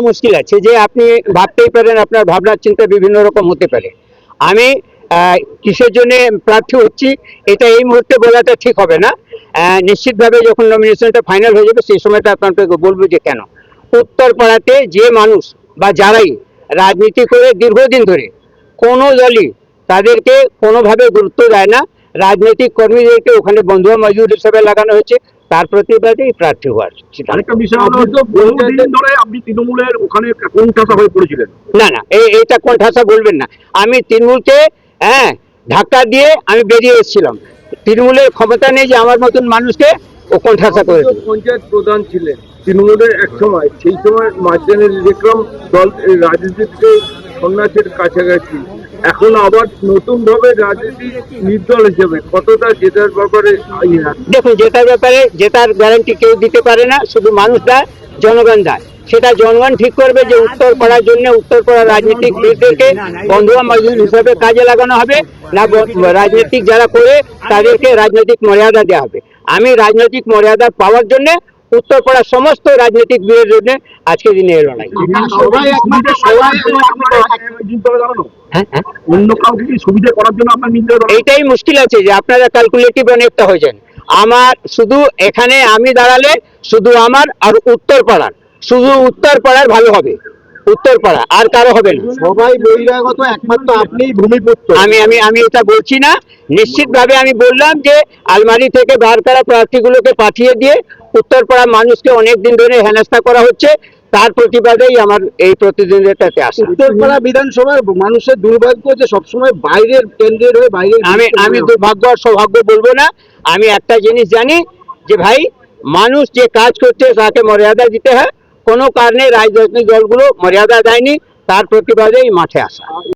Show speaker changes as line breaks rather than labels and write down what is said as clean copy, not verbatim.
মুশকিল আছে যে আপনি ভাবতেই পারেন আপনার ভাবনার চিন্তা বিভিন্ন রকম হতে পারে। আমি কিসের জন্য প্রার্থী হচ্ছি এটা এই মুহূর্তে বলাটা ঠিক হবে না। নিশ্চিতভাবে যখন নমিনেশনটা ফাইনাল হয়ে যাবে সেই সময়টা আপনাকে বলবো যে কেন। উত্তরপাড়াতে যে মানুষ বা যারাই রাজনীতি করে দীর্ঘদিন ধরে কোনো দলই তাদেরকে কোনোভাবে গুরুত্ব দেয় না, রাজনৈতিক কর্মীদেরকে ওখানে বন্ধুয়া মজুর হিসেবে লাগানো হয়েছে, তার প্রতিবাদেই প্রার্থী হওয়ার।
আরেকটা বিষয় হলো বহুদিন ধরে আপনি তৃণমূলের ওখানে কোণঠাসা হয়ে পড়েছিলেন।
না না, এইটা কোণঠাসা বলবেন না। আমি তৃণমূলকে ধাক্কা দিয়ে আমি বেরিয়ে এসেছিলাম। তৃণমূলের ক্ষমতা নেই যে আমার মতন মানুষকে ও কোণঠাসা করে দেবে।
পঞ্চায়েত প্রধান ছিলেন তৃণমূলের এক সময়, সেই সময় মাঝখানে দেখলাম দল রাজনীতি থেকে সন্ন্যাসের কাছাকাছি, এখন আবার নতুন ভাবে রাজনীতি নির্দল হিসেবে কতটা জেতার ব্যাপারে?
দেখুন, জেতার গ্যারান্টি কেউ দিতে পারে না, শুধু মানুষ দেয়, জনগণ দেয়। সেটা জনগণ ঠিক করবে যে উত্তরপাড়ার জন্য উত্তরপাড়ার রাজনৈতিক বীরদেরকে বন্ধুয়া মজদুর হিসাবে কাজে লাগানো হবে না রাজনৈতিক যারা করে তাদেরকে রাজনৈতিক মর্যাদা দেওয়া হবে। আমি রাজনৈতিক মর্যাদা পাওয়ার জন্য উত্তরপাড়ার সমস্ত রাজনৈতিক বীরের জন্য আজকে দিনে এলো নাই।
অন্য কাউকে কি সুবিধা করার জন্য আপনার
এইটাই মুশকিল আছে যে আপনারা ক্যালকুলেটিভ অনেকটা হয়ে যান। আমার শুধু এখানে আমি দাঁড়ালে শুধু আমার আর উত্তরপাড়ার, শুধু উত্তরপাড়ার ভালো হবে, উত্তরপাড়া আর কারো হবে না।
সবাই বহিরাগত, একমাত্র আপনিই ভূমিপুত্র।
আমি এটা বলছি না, নিশ্চিতভাবে আমি বললাম যে আলমারি থেকে বার করা প্রার্থীগুলোকে পাঠিয়ে দিয়ে উত্তরপাড়ার মানুষকে অনেক দিন ধরে হেনস্থা করা হচ্ছে, তার প্রতিবাদেই আমার এই প্রতিদ্বন্দ্বিতাতে আসা।
উত্তরপাড়া বিধানসভার মানুষের দুর্ভাগ্য যে সবসময় বাইরের কেন্দ্রের হয়ে বাইরে।
আমি দুর্ভাগ্য আর সৌভাগ্য বলবো না। আমি একটা জিনিস জানি যে ভাই, মানুষ যে কাজ করছে তাকে মর্যাদা দিতে হয়। কোনো কারণে রাজনৈতিক দলগুলো মর্যাদা দেয়নি, তার প্রতিবাদেই মাঠে আসা।